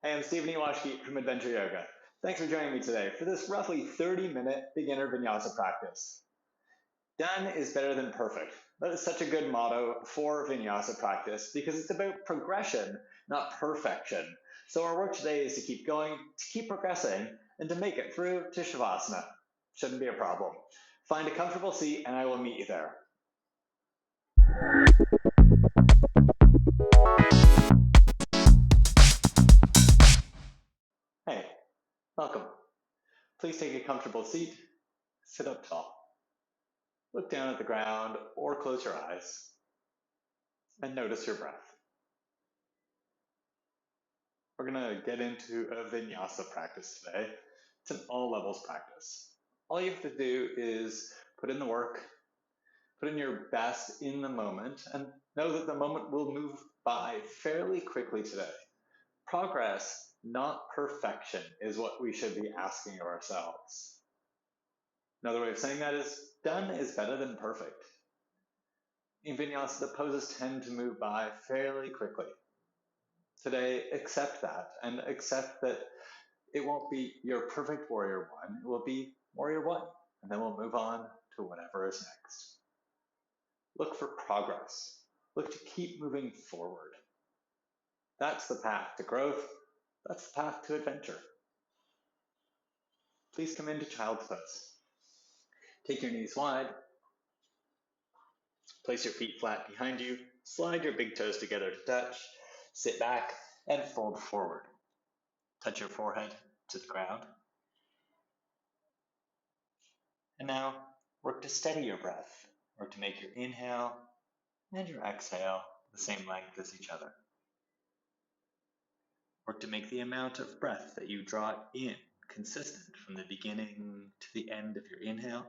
Hey, I'm Stephen Ewashkiw from Adventure Yoga. Thanks for joining me today for this roughly 30-minute beginner vinyasa practice. Done is better than perfect. That is such a good motto for vinyasa practice because it's about progression, not perfection. So our work today is to keep going, to keep progressing, and to make it through to Shavasana. Shouldn't be a problem. Find a comfortable seat and I will meet you there. Hey, welcome. Please take a comfortable seat, sit up tall. Look down at the ground or close your eyes and notice your breath. We're going to get into a vinyasa practice today. It's an all levels practice. All you have to do is put in the work, put in your best in the moment, and know that the moment will move by fairly quickly today. Progress, not perfection, is what we should be asking of ourselves. Another way of saying that is done is better than perfect. In vinyasa, the poses tend to move by fairly quickly. Today, accept that and accept that it won't be your perfect warrior one, it will be warrior one, and then we'll move on to whatever is next. Look for progress. Look to keep moving forward. That's the path to growth. That's the path to adventure. Please come into child's pose. Take your knees wide. Place your feet flat behind you. Slide your big toes together to touch. Sit back and fold forward. Touch your forehead to the ground. And now work to steady your breath. Work to make your inhale and your exhale the same length as each other. Work to make the amount of breath that you draw in consistent from the beginning to the end of your inhale,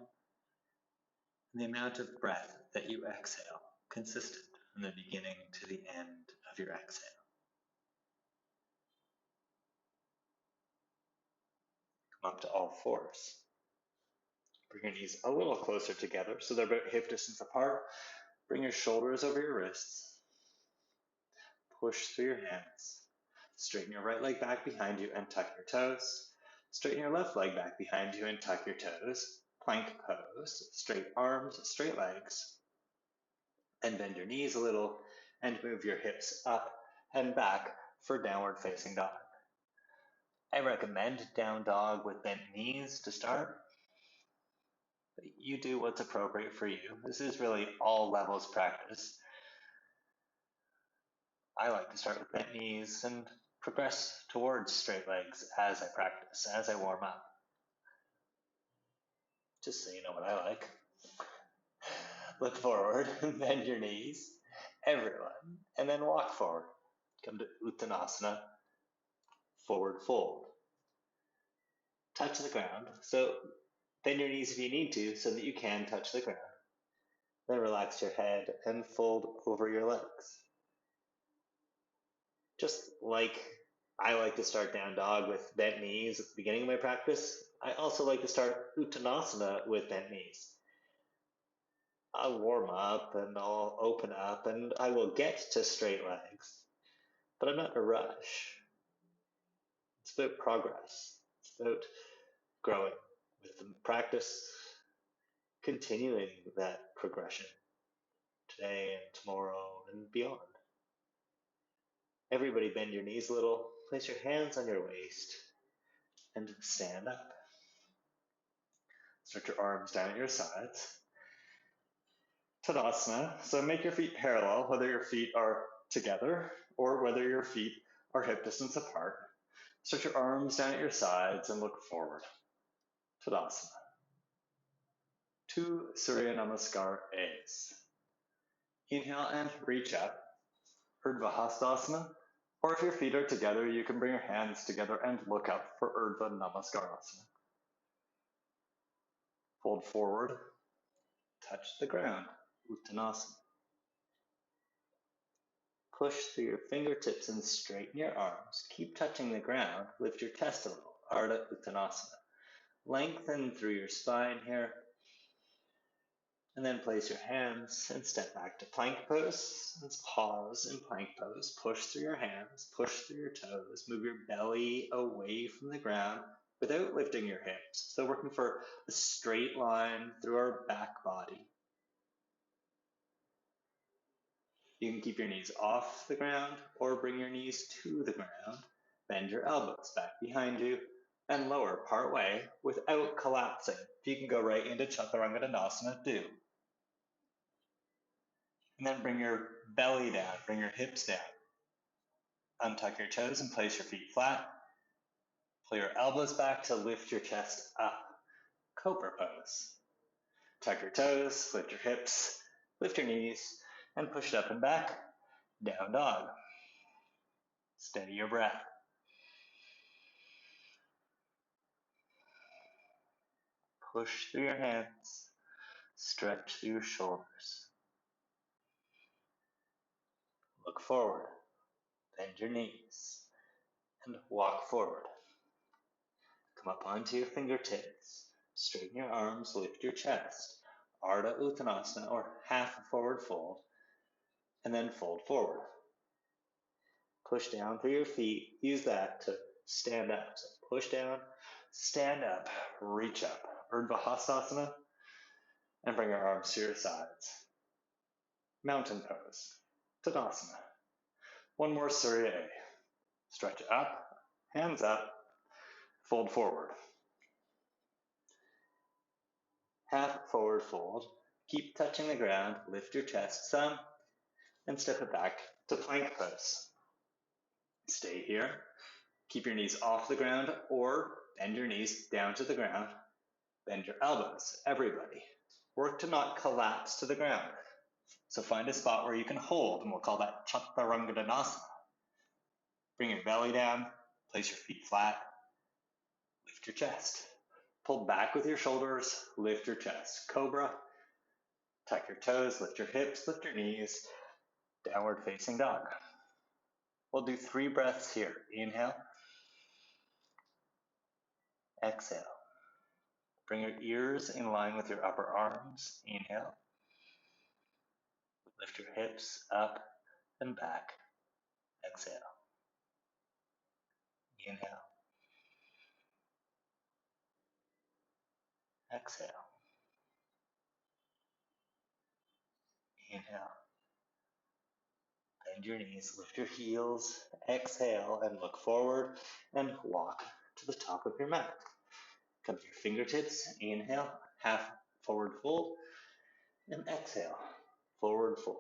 and the amount of breath that you exhale consistent from the beginning to the end of your exhale. Come up to all fours. Bring your knees a little closer together so they're about hip distance apart. Bring your shoulders over your wrists. Push through your hands. Straighten your right leg back behind you and tuck your toes. Straighten your left leg back behind you and tuck your toes. Plank pose, straight arms, straight legs. And bend your knees a little and move your hips up and back for downward facing dog. I recommend down dog with bent knees to start. But you do what's appropriate for you. This is really all levels practice. I like to start with bent knees and progress towards straight legs as I practice, as I warm up. Just so you know what I like. Look forward, bend your knees, everyone, and then walk forward. Come to Uttanasana, forward fold. Touch the ground, so bend your knees if you need to so that you can touch the ground. Then relax your head and fold over your legs. Just like I like to start down dog with bent knees at the beginning of my practice, I also like to start Uttanasana with bent knees. I'll warm up and I'll open up and I will get to straight legs, but I'm not in a rush. It's about progress. It's about growing with the practice, continuing that progression today and tomorrow and beyond. Everybody bend your knees a little, place your hands on your waist, and stand up. Stretch your arms down at your sides. Tadasana, so make your feet parallel, whether your feet are together or whether your feet are hip distance apart. Stretch your arms down at your sides and look forward. Tadasana. 2 Surya Namaskar A's. Inhale and reach up. Urdhva Hastasana. Or if your feet are together, you can bring your hands together and look up for Urdhva Namaskarasana. Fold forward. Touch the ground. Uttanasana. Push through your fingertips and straighten your arms. Keep touching the ground. Lift your chest a little. Ardha Uttanasana. Lengthen through your spine here. And then place your hands and step back to plank pose. Let's pause in plank pose. Push through your hands, push through your toes. Move your belly away from the ground without lifting your hips. So working for a straight line through our back body. You can keep your knees off the ground or bring your knees to the ground. Bend your elbows back behind you and lower part way without collapsing. If you can go right into Chaturanga, do. And then bring your belly down, bring your hips down. Untuck your toes and place your feet flat. Pull your elbows back to lift your chest up. Cobra pose. Tuck your toes, lift your hips, lift your knees, and push it up and back. Down dog. Steady your breath. Push through your hands. Stretch through your shoulders. Look forward. Bend your knees. And walk forward. Come up onto your fingertips. Straighten your arms, lift your chest. Ardha Uttanasana, or half a forward fold. And then fold forward. Push down through your feet. Use that to stand up. So push down, stand up, reach up. Urdhva Hastasana. And bring your arms to your sides. Mountain pose. Tadasana. One more Surya A. Stretch up, hands up, fold forward. Half forward fold. Keep touching the ground, lift your chest some, and step it back to plank pose. Stay here. Keep your knees off the ground or bend your knees down to the ground. Bend your elbows, everybody. Work to not collapse to the ground. So find a spot where you can hold, and we'll call that Chaturanga. Bring your belly down, place your feet flat, lift your chest. Pull back with your shoulders, lift your chest. Cobra, tuck your toes, lift your hips, lift your knees. Downward facing dog. We'll do 3 breaths here. Inhale. Exhale. Bring your ears in line with your upper arms. Inhale. Lift your hips up and back. Exhale. Inhale. Exhale. Inhale. Bend your knees, lift your heels, exhale, and look forward and walk to the top of your mat. Come to your fingertips, inhale, half forward fold, and exhale, forward fold.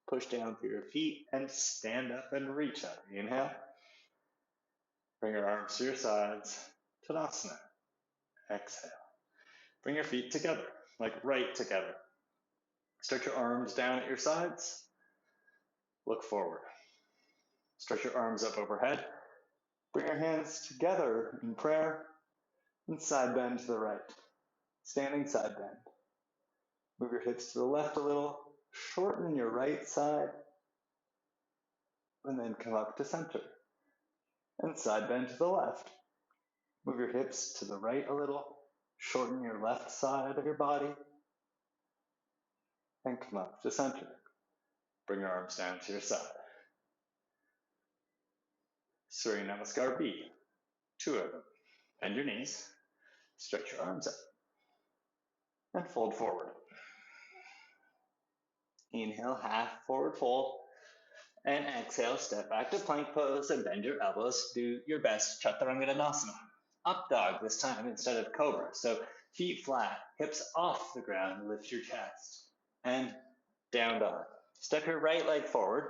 Push down through your feet and stand up and reach up. Inhale. Bring your arms to your sides, Tadasana. Exhale. Bring your feet together, like right together. Stretch your arms down at your sides. Look forward. Stretch your arms up overhead. Bring your hands together in prayer and side bend to the right. Standing side bend. Move your hips to the left a little. Shorten your right side. And then come up to center. And side bend to the left. Move your hips to the right a little. Shorten your left side of your body. And come up to center. Bring your arms down to your side. Surya Namaskar B. 2 of them. Bend your knees. Stretch your arms up. And fold forward. Inhale, half forward fold. And exhale, step back to plank pose and bend your elbows. Do your best Chaturanga. Up dog this time instead of cobra. So feet flat, hips off the ground, lift your chest. And down dog. Step your right leg forward.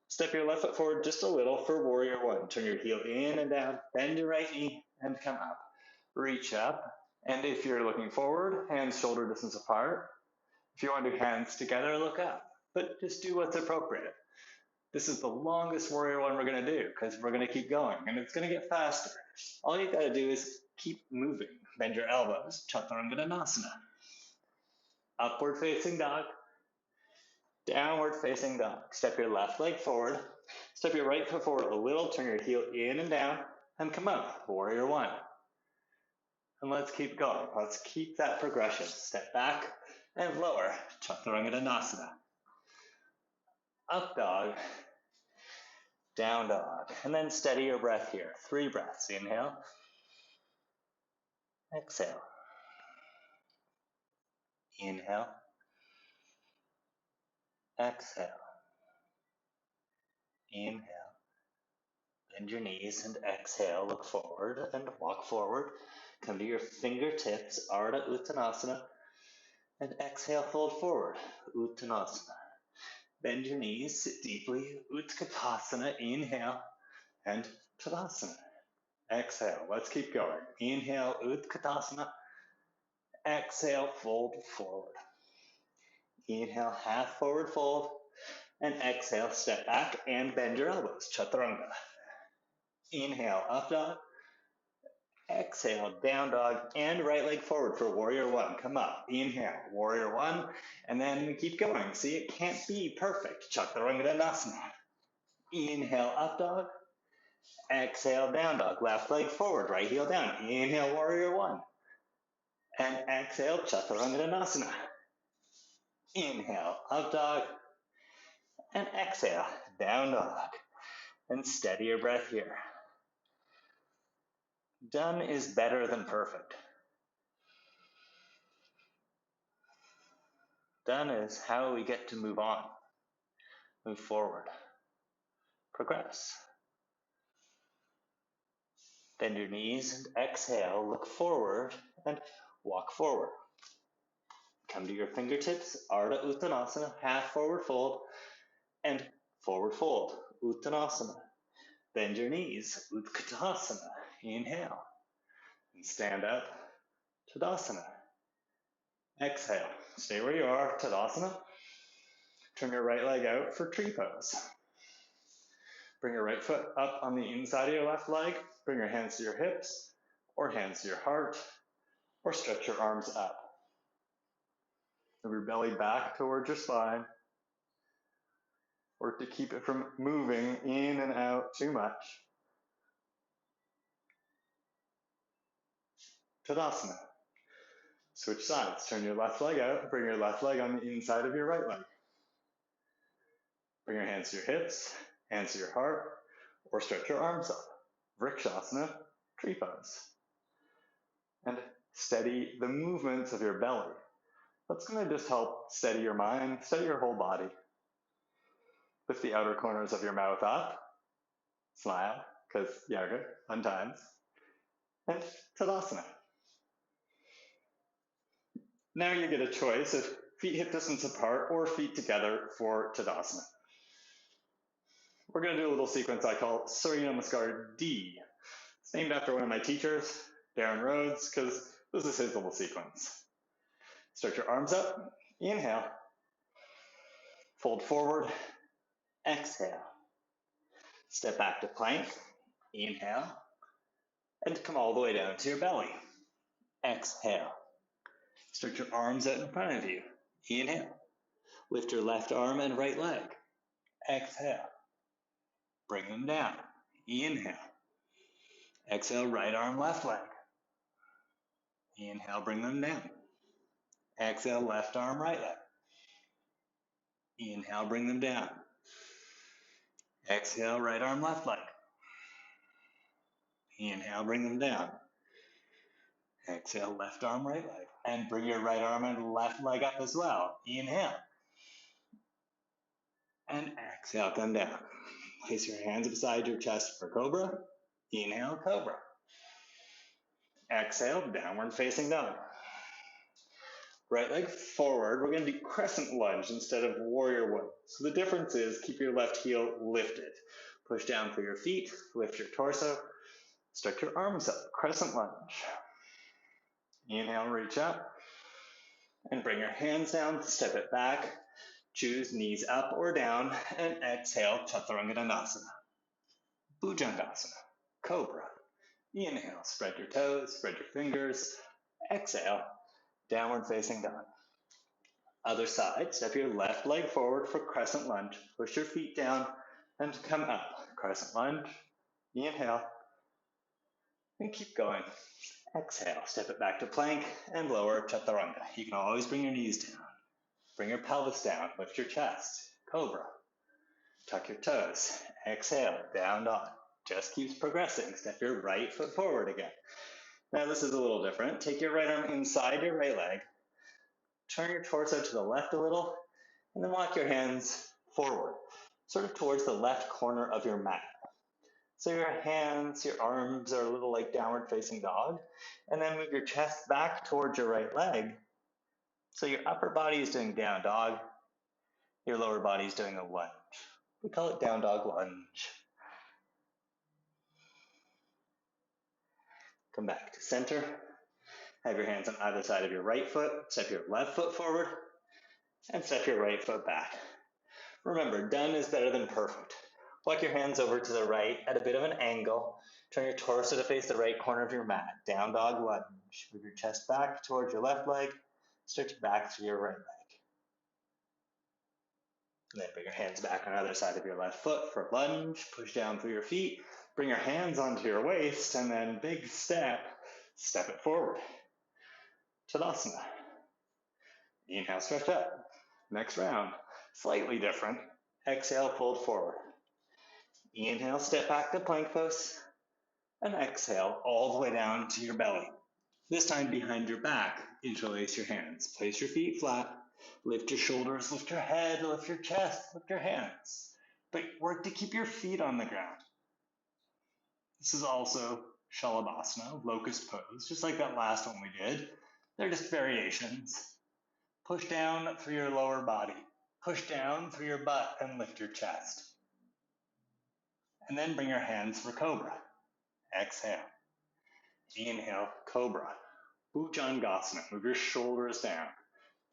Step your left foot forward just a little for warrior 1. Turn your heel in and down, bend your right knee and come up. Reach up. And if you're looking forward, hands shoulder distance apart. If you want to do hands together, look up. But just do what's appropriate. This is the longest warrior 1 we're going to do because we're going to keep going and it's going to get faster. All you got to do is keep moving. Bend your elbows. Chaturanga. Upward facing dog. Downward facing dog. Step your left leg forward. Step your right foot forward a little. Turn your heel in and down and come up. Warrior 1. And let's keep going. Let's keep that progression. Step back. And lower, Chaturanga. Up dog, down dog. And then steady your breath here. 3 breaths. Inhale. Exhale. Inhale. Exhale. Inhale. Bend your knees and exhale. Look forward and walk forward. Come to your fingertips, Ardha Uttanasana. And exhale, fold forward, Uttanasana. Bend your knees, sit deeply, Utkatasana. Inhale and Tadasana. Exhale, let's keep going. Inhale, Utkatasana. Exhale, fold forward. Inhale, half forward fold. And exhale, step back and bend your elbows, Chaturanga. Inhale, up dog. Exhale, down dog, and right leg forward for warrior 1. Come up. Inhale, warrior 1, and then keep going. See, it can't be perfect. Chaturanga. Inhale, up dog. Exhale, down dog. Left leg forward, right heel down. Inhale, warrior 1. And exhale, Chaturanga. Inhale, up dog. And exhale, down dog. And steady your breath here. Done is better than perfect. Done is how we get to move on, move forward, progress. Bend your knees and exhale, look forward and walk forward. Come to your fingertips, Ardha Uttanasana, half forward fold and forward fold, Uttanasana. Bend your knees, Utkatasana. Inhale and stand up, Tadasana. Exhale, stay where you are, Tadasana. Turn your right leg out for tree pose. Bring your right foot up on the inside of your left leg. Bring your hands to your hips or hands to your heart or stretch your arms up. Move your belly back towards your spine. Work to keep it from moving in and out too much. Tadasana. Switch sides. Turn your left leg out. Bring your left leg on the inside of your right leg. Bring your hands to your hips, hands to your heart, or stretch your arms up. Vrikshasana, tree pose. And steady the movements of your belly. That's going to just help steady your mind, steady your whole body. Lift the outer corners of your mouth up. Smile, because yoga, fun times. And Tadasana. Now you get a choice of feet hip distance apart or feet together for Tadasana. We're going to do a little sequence I call Surya Namaskar D. It's named after one of my teachers, Darren Rhodes, because this is his little sequence. Stretch your arms up. Inhale. Fold forward. Exhale. Step back to plank. Inhale. And come all the way down to your belly. Exhale. Stretch your arms out in front of you. Inhale. Lift your left arm and right leg. Exhale. Bring them down. Inhale. Exhale, right arm, left leg. Inhale, bring them down. Exhale, left arm, right leg. Inhale, bring them down. Exhale, right arm, left leg. Inhale, bring them down. Exhale, left arm, right leg. And bring your right arm and left leg up as well. Inhale. And exhale, come down. Place your hands beside your chest for cobra. Inhale, cobra. Exhale, downward facing dog. Right leg forward. We're going to do crescent lunge instead of warrior 1. So the difference is keep your left heel lifted. Push down for your feet. Lift your torso. Stretch your arms up. Crescent lunge. Inhale, reach up. And bring your hands down. Step it back. Choose knees up or down. And exhale, Chaturanga. Bhujangasana. Cobra. Inhale, spread your toes, spread your fingers. Exhale, downward facing dog. Other side, step your left leg forward for crescent lunge. Push your feet down and come up. Crescent lunge. Inhale. And keep going. Exhale, step it back to plank and lower Chaturanga. You can always bring your knees down. Bring your pelvis down, lift your chest, Cobra. Tuck your toes, exhale, down dog. Just keeps progressing. Step your right foot forward again. Now this is a little different. Take your right arm inside your right leg. Turn your torso to the left a little, and then walk your hands forward, sort of towards the left corner of your mat. So your hands, your arms are a little like downward facing dog, and then move your chest back towards your right leg. So your upper body is doing down dog, your lower body is doing a lunge. We call it down dog lunge. Come back to center. Have your hands on either side of your right foot. Step your left foot forward and step your right foot back. Remember, done is better than perfect. Walk your hands over to the right at a bit of an angle. Turn your torso to face the right corner of your mat. Down dog lunge. Move your chest back towards your left leg. Stretch back through your right leg. And then bring your hands back on either side of your left foot for lunge. Push down through your feet. Bring your hands onto your waist and then big step. Step it forward. Tadasana. Inhale, stretch up. Next round, slightly different. Exhale, fold forward. Inhale, step back to plank pose. And exhale, all the way down to your belly. This time behind your back, interlace your hands. Place your feet flat. Lift your shoulders, lift your head, lift your chest, lift your hands. But work to keep your feet on the ground. This is also Shalabhasana, locust pose, just like that last one we did. They're just variations. Push down through your lower body. Push down through your butt and lift your chest. And then bring your hands for Cobra. Exhale. Inhale, Cobra. Bhujangasana. Move your shoulders down.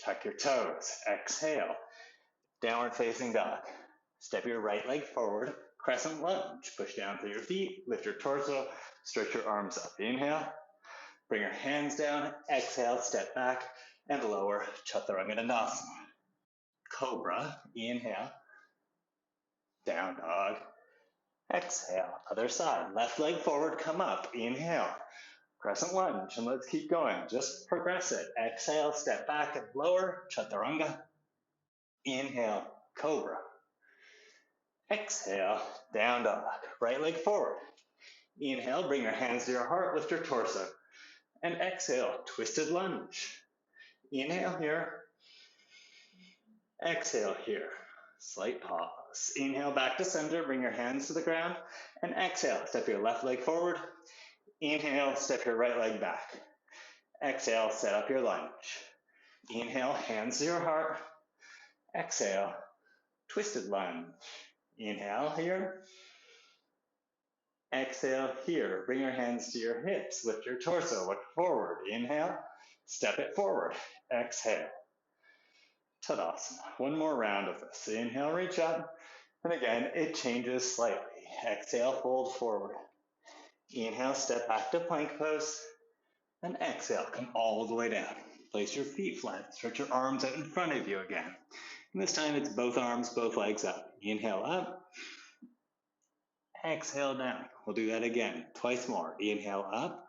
Tuck your toes. Exhale. Downward facing dog. Step your right leg forward. Crescent lunge. Push down through your feet. Lift your torso. Stretch your arms up. Inhale. Bring your hands down. Exhale. Step back and lower. Chaturanga Dandasana. Cobra. Inhale. Down dog. Exhale. Other side. Left leg forward. Come up. Inhale. Crescent lunge. And let's keep going. Just progress it. Exhale. Step back and lower. Chaturanga. Inhale. Cobra. Exhale. Down dog. Right leg forward. Inhale. Bring your hands to your heart. Lift your torso. And exhale. Twisted lunge. Inhale here. Exhale here. Slight pause. Inhale back to center. Bring your hands to the ground. And exhale. Step your left leg forward. Inhale. Step your right leg back. Exhale. Set up your lunge. Inhale. Hands to your heart. Exhale. Twisted lunge. Inhale here. Exhale here. Bring your hands to your hips. Lift your torso. Look forward. Inhale. Step it forward. Exhale. Tadasana. One more round of this. Inhale, reach up. And again, it changes slightly. Exhale, fold forward. Inhale, step back to plank pose. And exhale, come all the way down. Place your feet flat. Stretch your arms out in front of you again. And this time it's both arms, both legs up. Inhale up. Exhale down. We'll do that again. Twice more. Inhale up.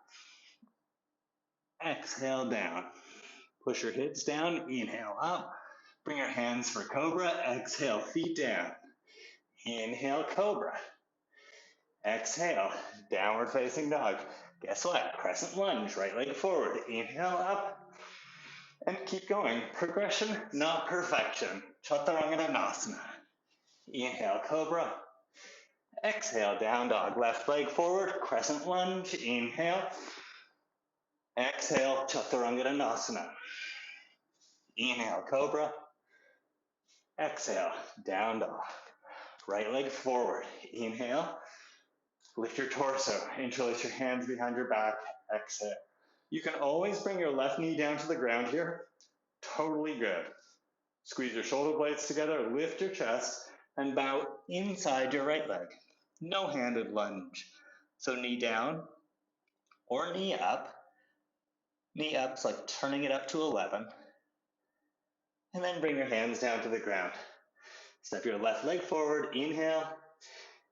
Exhale down. Push your hips down. Inhale up. Bring your hands for Cobra. Exhale, feet down. Inhale, Cobra. Exhale, downward facing dog. Guess what? Crescent lunge, right leg forward. Inhale up. And keep going. Progression, not perfection. Chaturanga Dandasana. Inhale, Cobra. Exhale, down dog. Left leg forward. Crescent lunge. Inhale. Exhale, Chaturanga Dandasana. Inhale, Cobra. Exhale, down dog. Right leg forward. Inhale. Lift your torso. Interlace your hands behind your back. Exhale. You can always bring your left knee down to the ground here. Totally good. Squeeze your shoulder blades together. Lift your chest and bow inside your right leg. No handed lunge. So knee down or knee up. Knee up's like turning it up to 11. And then bring your hands down to the ground. Step your left leg forward, inhale.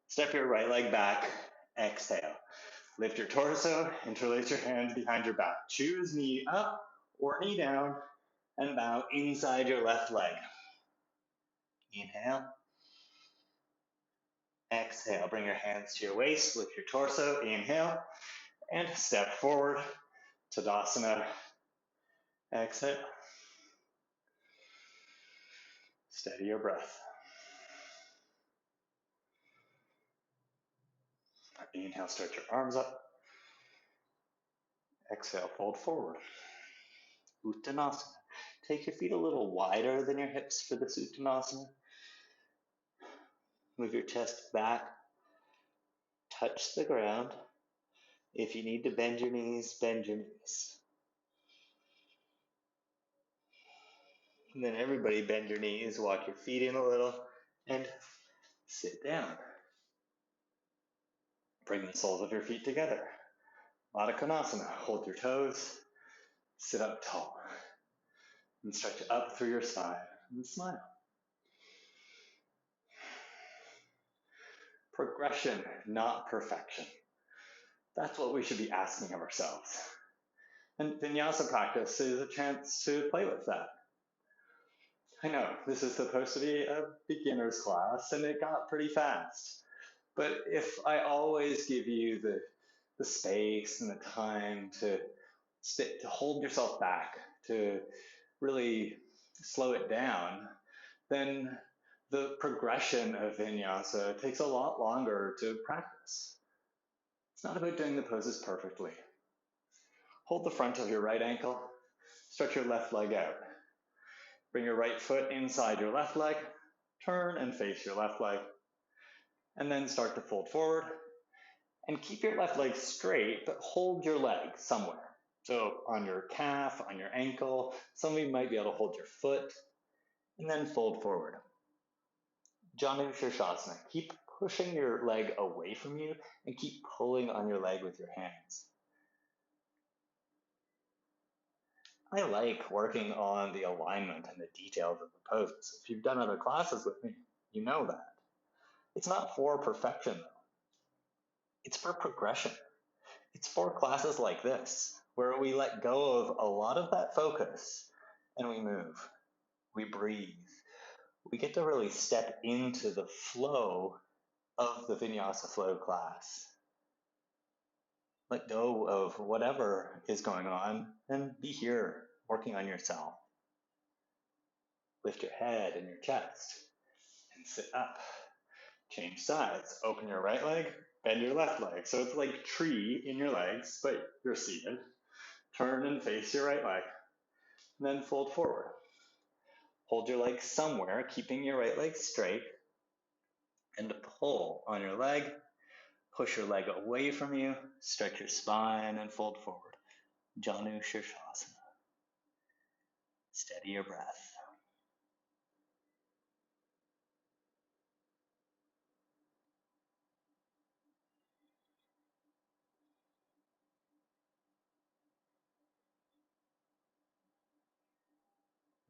Step your right leg back, exhale. Lift your torso, interlace your hands behind your back. Choose knee up or knee down, and bow inside your left leg. Inhale. Exhale, bring your hands to your waist, lift your torso, inhale, and step forward, Tadasana. Exhale. Steady your breath. Inhale, stretch your arms up. Exhale, fold forward. Uttanasana. Take your feet a little wider than your hips for this Uttanasana. Move your chest back. Touch the ground. If you need to bend your knees, bend your knees. And then everybody bend your knees, walk your feet in a little, and sit down. Bring the soles of your feet together. Baddha Konasana. Hold your toes. Sit up tall. And stretch up through your spine and smile. Progression, not perfection. That's what we should be asking of ourselves. And Vinyasa practice is a chance to play with that. I know, this is supposed to be a beginner's class, and it got pretty fast. But if I always give you the space and the time to hold yourself back, to really slow it down, then the progression of Vinyasa takes a lot longer to practice. It's not about doing the poses perfectly. Hold the front of your right ankle, stretch your left leg out. Bring your right foot inside your left leg, turn and face your left leg, and then start to fold forward. And keep your left leg straight, but hold your leg somewhere. So on your calf, on your ankle, some of you might be able to hold your foot, and then fold forward. Janu Shirshasana. Keep pushing your leg away from you and keep pulling on your leg with your hands. I like working on the alignment and the details of the poses. If you've done other classes with me, you know that. It's not for perfection, though. It's for progression. It's for classes like this, where we let go of a lot of that focus and we move, we breathe. We get to really step into the flow of the Vinyasa flow class. Let go of whatever is going on and be here working on yourself. Lift your head and your chest and sit up. Change sides. Open your right leg, bend your left leg. So it's like tree in your legs, but you're seated. Turn and face your right leg. And then fold forward. Hold your leg somewhere, keeping your right leg straight. And pull on your leg. Push your leg away from you. Stretch your spine and fold forward. Janu Shirshasana. Steady your breath.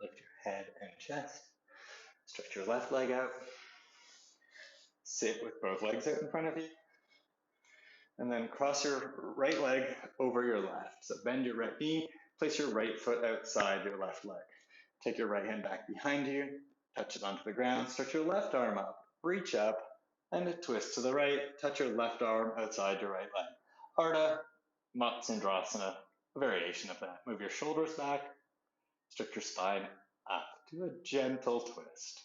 Lift your head and chest. Stretch your left leg out. Sit with both legs out in front of you. And then cross your right leg over your left. So bend your right knee, place your right foot outside your left leg. Take your right hand back behind you, touch it onto the ground, stretch your left arm up, reach up, and a twist to the right, touch your left arm outside your right leg. Ardha Matsyendrasana, a variation of that. Move your shoulders back, stretch your spine up. Do a gentle twist.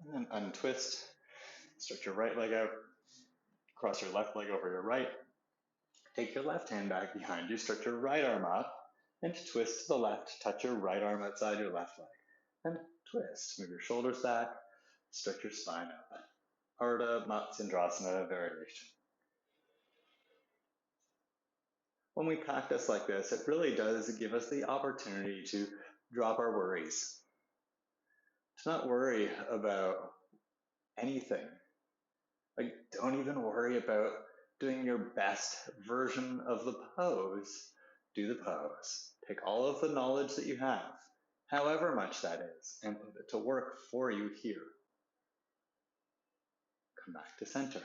And then untwist, stretch your right leg out, cross your left leg over your right, take your left hand back behind you, stretch your right arm up, and twist to the left, touch your right arm outside your left leg, and twist. Move your shoulders back, stretch your spine up. Ardha Matsyendrasana variation. When we practice like this, it really does give us the opportunity to drop our worries, to not worry about anything. Like, don't even worry about doing your best version of the pose. do the pose. Take all of the knowledge that you have, however much that is, and put it to work for you here. Come back to center.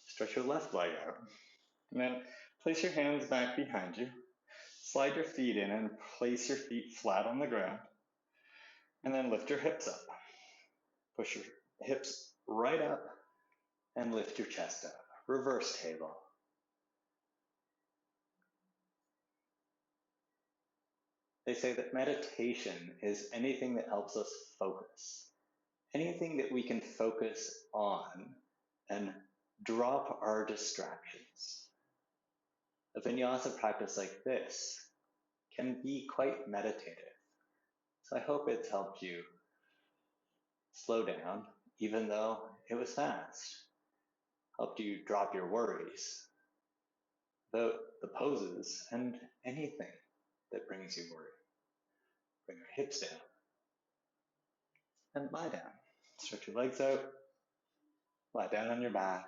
Stretch your left leg out. And then place your hands back behind you. Slide your feet in and place your feet flat on the ground. And then lift your hips up. Push your hips right up and lift your chest up. Reverse table. They say that meditation is anything that helps us focus. Anything that we can focus on and drop our distractions. A vinyasa practice like this can be quite meditative. So I hope it's helped you slow down, even though it was fast. Helped you drop your worries about the poses and anything that brings you worry. Bring your hips down and lie down. Stretch your legs out. Lie down on your back.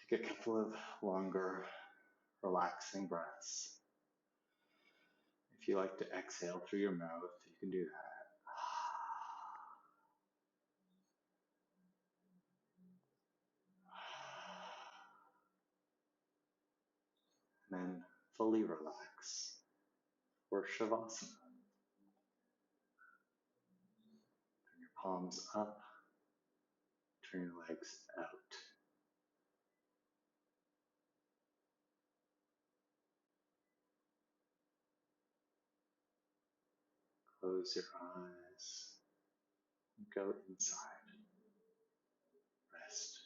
Take a couple of longer, relaxing breaths. If you like to exhale through your mouth, you can do that. And then fully relax for Shavasana. Turn your palms up, turn your legs out. Close your eyes and go inside. Rest.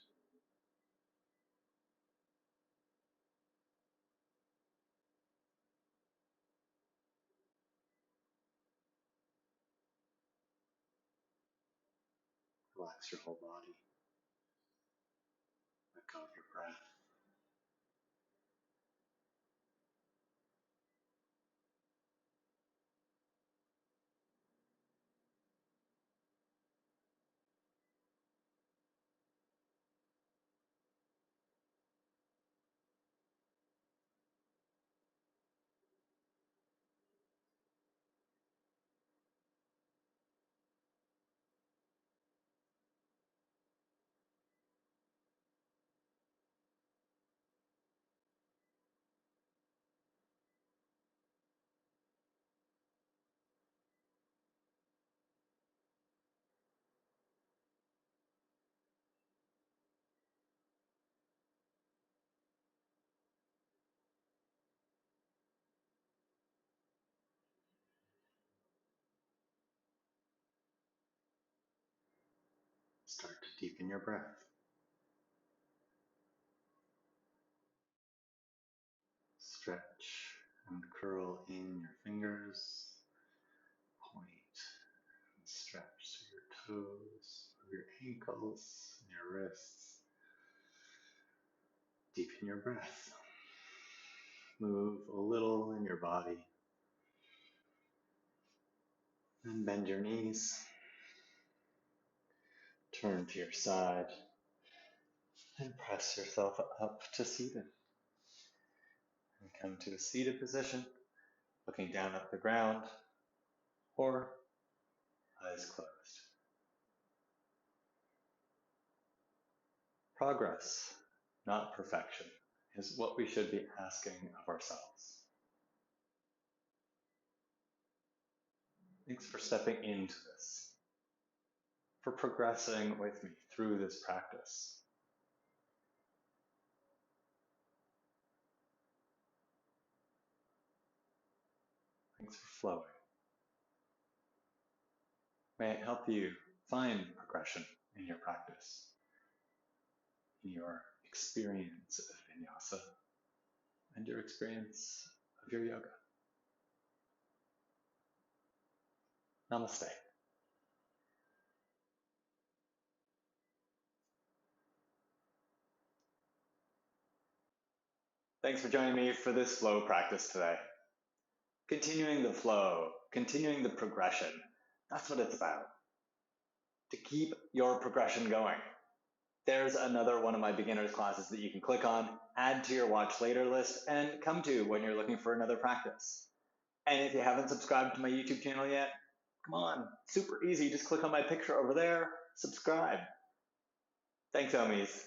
Relax your whole body. Let go of your breath. Start to deepen your breath. Stretch and curl in your fingers. Point and stretch to your toes, your ankles, and your wrists. Deepen your breath. Move a little in your body. And bend your knees. Turn to your side. And press yourself up to seated. And come to a seated position, looking down at the ground, or eyes closed. Progress, not perfection, is what we should be asking of ourselves. Thanks for stepping into this, for progressing with me through this practice. Thanks for flowing. May it help you find progression in your practice, in your experience of vinyasa, and your experience of your yoga. Namaste. Thanks for joining me for this flow practice today. Continuing the flow, continuing the progression, that's what it's about. To keep your progression going. there's another one of my beginners classes that you can click on, add to your watch later list, and come to when you're looking for another practice. And if you haven't subscribed to my YouTube channel yet, come on, super easy. Just click on my picture over there, subscribe. Thanks, OMies.